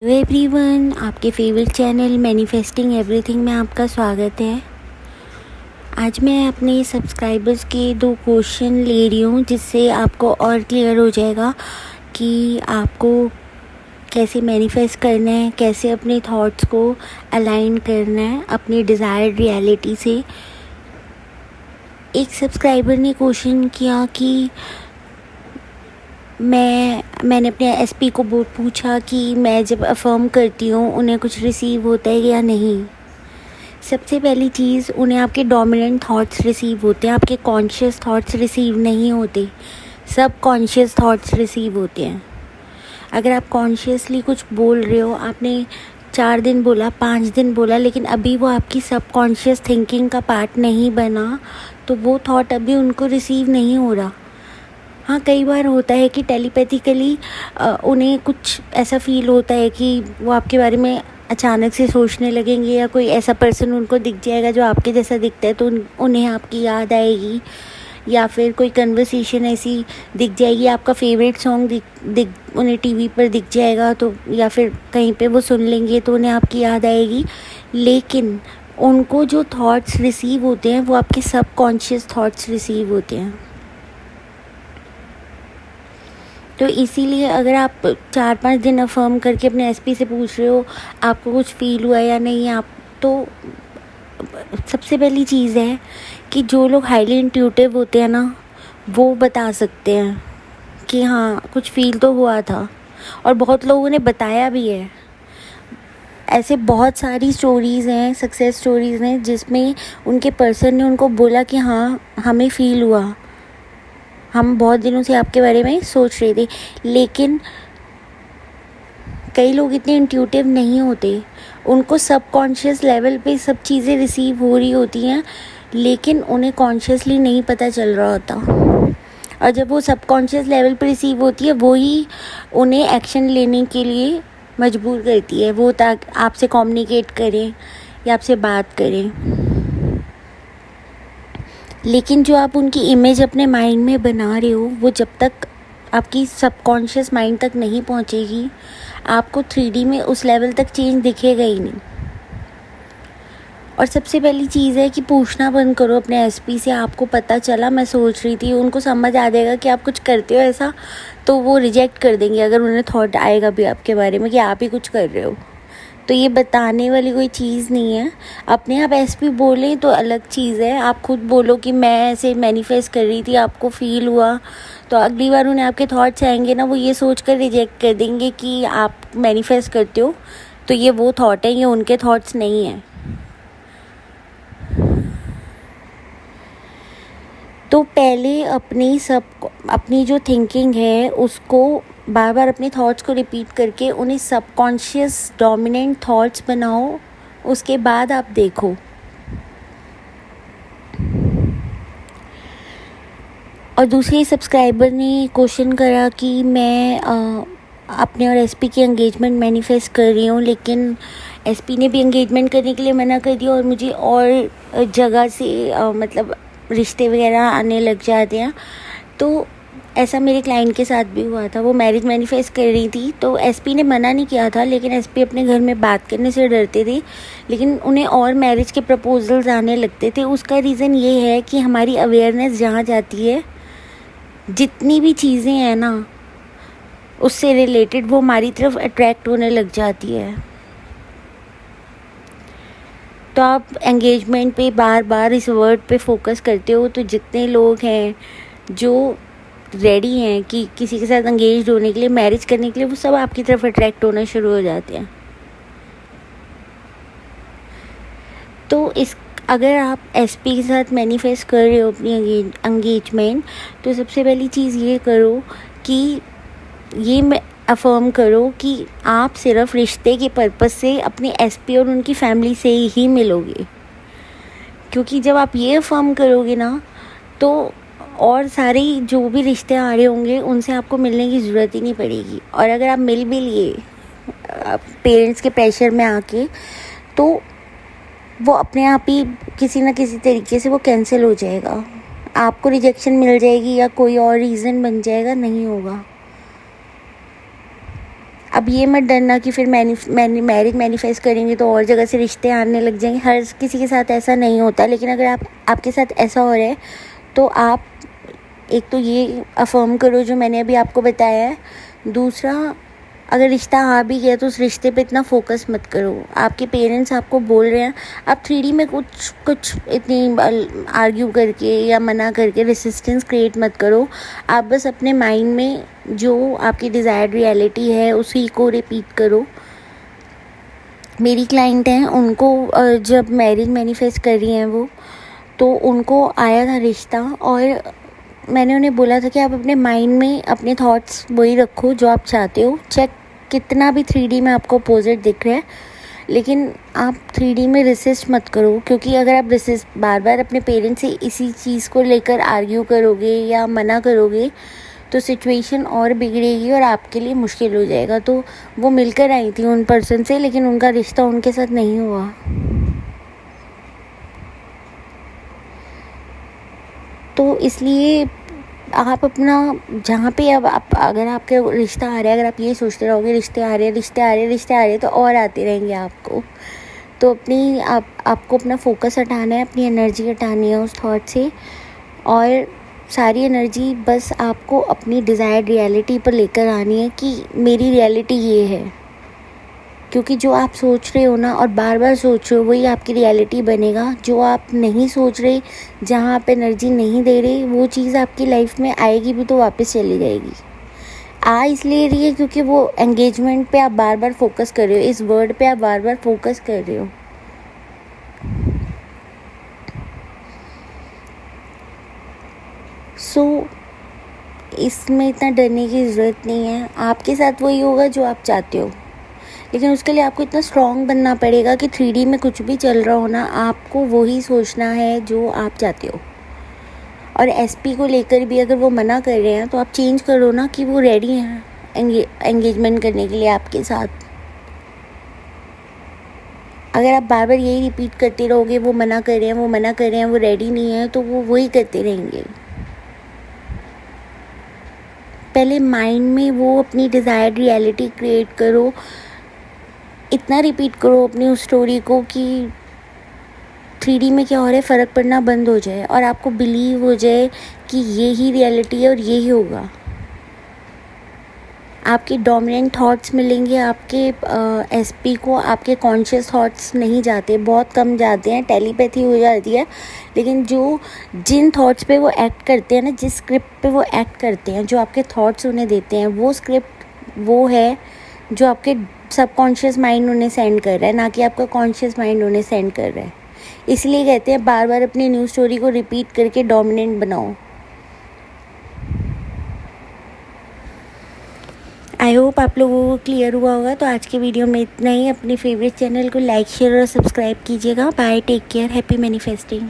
Hello everyone, आपके favourite channel manifesting everything में आपका स्वागत है। आज मैं अपने सब्सक्राइबर्स के 2 क्वेश्चन ले रही हूँ जिससे आपको और क्लियर हो जाएगा कि आपको कैसे मैनिफेस्ट करना है, कैसे अपने थॉट्स को अलाइन करना है अपनी डिज़ायर्ड रियलिटी से। एक सब्सक्राइबर ने क्वेश्चन किया कि मैंने अपने एसपी को पूछा कि मैं जब अफर्म करती हूँ उन्हें कुछ रिसीव होता है या नहीं। सबसे पहली चीज़, उन्हें आपके डोमिनेंट थॉट्स रिसीव होते हैं, आपके कॉन्शियस थॉट्स रिसीव नहीं होते, सब कॉन्शियस थॉट्स रिसीव होते हैं। अगर आप कॉन्शियसली कुछ बोल रहे हो, आपने 4 दिन बोला, 5 दिन बोला, लेकिन अभी वो आपकी सबकॉन्शियस थिंकिंग का पार्ट नहीं बना, तो वो थॉट अभी उनको रिसीव नहीं हो रहा। हाँ, कई बार होता है कि टेलीपैथिकली उन्हें कुछ ऐसा फील होता है कि वो आपके बारे में अचानक से सोचने लगेंगे, या कोई ऐसा पर्सन उनको दिख जाएगा जो आपके जैसा दिखता है, तो उन्हें आपकी याद आएगी, या फिर कोई कन्वर्सेशन ऐसी दिख जाएगी, आपका फेवरेट सॉन्ग दिख उन्हें टीवी पर दिख जाएगा, तो या फिर कहीं पे वो सुन लेंगे तो उन्हें आपकी याद आएगी। लेकिन उनको जो थॉट्स रिसीव होते हैं वो आपके सबकॉन्शियस थॉट्स रिसीव होते हैं। तो इसीलिए अगर आप 4-5 दिन अफर्म करके अपने एसपी से पूछ रहे हो आपको कुछ फील हुआ या नहीं, आप तो सबसे पहली चीज़ है कि जो लोग हाईली इंट्यूटिव होते हैं ना, वो बता सकते हैं कि हाँ कुछ फील तो हुआ था, और बहुत लोगों ने बताया भी है। ऐसे बहुत सारी स्टोरीज़ हैं, सक्सेस स्टोरीज़ हैं, जिसमें उनके पर्सन ने उनको बोला कि हाँ हमें फील हुआ, हम बहुत दिनों से आपके बारे में सोच रहे थे। लेकिन कई लोग इतने इंट्यूटिव नहीं होते, उनको सबकॉन्शियस लेवल पे सब चीज़ें रिसीव हो रही होती हैं, लेकिन उन्हें कॉन्शियसली नहीं पता चल रहा होता। और जब वो सबकॉन्शियस लेवल पे रिसीव होती है, वो ही उन्हें एक्शन लेने के लिए मजबूर करती है, वो ताकि आपसे कम्युनिकेट करें या आपसे बात करें। लेकिन जो आप उनकी इमेज अपने माइंड में बना रहे हो, वो जब तक आपकी सबकॉन्शियस माइंड तक नहीं पहुंचेगी, आपको 3D में उस लेवल तक चेंज दिखेगा ही नहीं। और सबसे पहली चीज़ है कि पूछना बंद करो अपने एसपी से, आपको पता चला मैं सोच रही थी। उनको समझ आ जाएगा कि आप कुछ करते हो ऐसा, तो वो रिजेक्ट कर देंगे अगर उन्हें थॉट आएगा भी आपके बारे में कि आप ही कुछ कर रहे हो। तो ये बताने वाली कोई चीज़ नहीं है। अपने आप एसपी बोलें तो अलग चीज़ है, आप खुद बोलो कि मैं ऐसे मैनिफेस्ट कर रही थी, आपको फील हुआ, तो अगली बार उन्हें आपके थॉट्स आएंगे ना, वो ये सोच कर रिजेक्ट कर देंगे कि आप मैनिफेस्ट करते हो, तो ये वो थॉट है, ये उनके थॉट्स नहीं हैं। तो पहले अपनी जो थिंकिंग है उसको बार बार अपने थॉट्स को रिपीट करके उन्हें सबकॉन्शियस डोमिनेंट थॉट्स बनाओ, उसके बाद आप देखो। और दूसरे सब्सक्राइबर ने क्वेश्चन करा कि मैं अपने और एसपी की एंगेजमेंट मैनिफेस्ट कर रही हूँ, लेकिन एसपी ने भी एंगेजमेंट करने के लिए मना कर दिया, और मुझे और जगह से मतलब रिश्ते वगैरह आने लग जाते हैं। तो ऐसा मेरे क्लाइंट के साथ भी हुआ था, वो मैरिज मैनिफेस्ट कर रही थी, तो एसपी ने मना नहीं किया था, लेकिन एसपी अपने घर में बात करने से डरते थे, लेकिन उन्हें और मैरिज के प्रपोजल्स आने लगते थे। उसका रीज़न ये है कि हमारी अवेयरनेस जहाँ जाती है, जितनी भी चीज़ें हैं ना उससे रिलेटेड, वो हमारी तरफ अट्रैक्ट होने लग जाती है। तो आप एंगेजमेंट पे बार बार इस वर्ड पे फोकस करते हो, तो जितने लोग हैं जो रेडी हैं कि किसी के साथ एंगेज होने के लिए, मैरिज करने के लिए, वो सब आपकी तरफ अट्रैक्ट होना शुरू हो जाते हैं। तो अगर आप एसपी के साथ मैनिफेस्ट कर रहे हो अपनी एंगेजमेंट, तो सबसे पहली चीज़ ये करो कि ये अफर्म करो कि आप सिर्फ रिश्ते के पर्पस से अपने एसपी और उनकी फैमिली से ही मिलोगे। क्योंकि जब आप ये अफर्म करोगे ना, तो और सारे जो भी रिश्ते आ रहे होंगे उनसे आपको मिलने की ज़रूरत ही नहीं पड़ेगी। और अगर आप मिल भी लिए पेरेंट्स के प्रेशर में आके, तो वो अपने आप ही किसी ना किसी तरीके से वो कैंसिल हो जाएगा। आपको रिजेक्शन मिल जाएगी या कोई और रीज़न बन जाएगा, नहीं होगा। अब ये मत डरना कि फिर मैरिज मैनिफेस्ट करेंगे तो और जगह से रिश्ते आने लग जाएंगे। हर किसी के साथ ऐसा नहीं होता, लेकिन अगर आपके साथ ऐसा हो रहा है तो आप एक तो ये अफर्म करो जो मैंने अभी आपको बताया है। दूसरा, अगर रिश्ता आ भी गया तो उस रिश्ते पे इतना फोकस मत करो। आपके पेरेंट्स आपको बोल रहे हैं, आप 3D में कुछ इतनी आर्ग्यू करके या मना करके रेसिस्टेंस क्रिएट मत करो। आप बस अपने माइंड में जो आपकी डिज़ायर्ड रियलिटी है उसी को रिपीट करो। मेरी क्लाइंट हैं, उनको जब मैरिज मैनिफेस्ट कर रही हैं वो, तो उनको आया था रिश्ता और मैंने उन्हें बोला था कि आप अपने माइंड में अपने थॉट्स वही रखो जो आप चाहते हो। चाहे कितना भी 3D में आपको अपोजिट दिख रहा है, लेकिन आप 3D में रेसिस्ट मत करो, क्योंकि अगर आप बार बार अपने पेरेंट्स से इसी चीज़ को लेकर आर्ग्यू करोगे या मना करोगे तो सिचुएशन और बिगड़ेगी और आपके लिए मुश्किल हो जाएगा। तो वो मिलकर आई थी उन पर्सन से, लेकिन उनका रिश्ता उनके साथ नहीं हुआ। तो इसलिए आप अपना जहाँ पे अब आप अगर आपके रिश्ता आ रहा है, अगर आप ये सोचते रहोगे रिश्ते आ रहे हैं तो और आते रहेंगे आपको। तो आपको अपना फोकस हटाना है, अपनी एनर्जी हटानी है उस थॉट से, और सारी एनर्जी बस आपको अपनी डिज़ायर्ड रियलिटी पर लेकर आनी है कि मेरी रियलिटी ये है। क्योंकि जो आप सोच रहे हो ना और बार बार सोच रहे हो वही आपकी रियलिटी बनेगा। जो आप नहीं सोच रहे, जहाँ आप एनर्जी नहीं दे रहे, वो चीज़ आपकी लाइफ में आएगी भी तो वापस चली जाएगी। आ इसलिए रही है क्योंकि वो एंगेजमेंट पे आप बार बार फोकस कर रहे हो, इस वर्ड पे आप बार बार फोकस कर रहे हो। सो इसमें इतना डरने की ज़रूरत नहीं है। आपके साथ वही होगा जो आप चाहते हो, लेकिन उसके लिए आपको इतना स्ट्रॉन्ग बनना पड़ेगा कि 3D में कुछ भी चल रहा हो ना, आपको वही सोचना है जो आप चाहते हो। और SP को लेकर भी अगर वो मना कर रहे हैं तो आप चेंज करो ना कि वो रेडी हैं एंगेजमेंट करने के लिए आपके साथ। अगर आप बार बार यही रिपीट करते रहोगे वो मना कर रहे हैं, वो रेडी नहीं है, तो वो वही करते रहेंगे। पहले माइंड में वो अपनी डिज़ायर्ड रियलिटी क्रिएट करो, इतना रिपीट करो अपनी उस स्टोरी को कि 3D में क्या हो रहा है फ़र्क पड़ना बंद हो जाए और आपको बिलीव हो जाए कि ये ही रियलिटी है और ये ही होगा। आपके डोमिनेंट थॉट्स मिलेंगे आपके SP को। आपके कॉन्शियस थॉट्स नहीं जाते, बहुत कम जाते हैं, टेलीपैथी हो जाती है। लेकिन जिन थॉट्स पे वो एक्ट करते हैं ना, जिस स्क्रिप्ट पे वो एक्ट करते हैं, जो आपके थॉट्स उन्हें देते हैं, वो स्क्रिप्ट वो है जो आपके सबकॉन्शियस माइंड उन्हें सेंड कर रहा है, ना कि आपका कॉन्शियस माइंड उन्हें सेंड कर रहा है। इसलिए कहते हैं बार बार अपनी न्यूज़ स्टोरी को रिपीट करके डोमिनेंट बनाओ। आई होप आप लोगों को क्लियर हुआ होगा। तो आज के वीडियो में इतना ही। अपने फेवरेट चैनल को लाइक, शेयर और सब्सक्राइब कीजिएगा। Bye, take care, happy manifesting.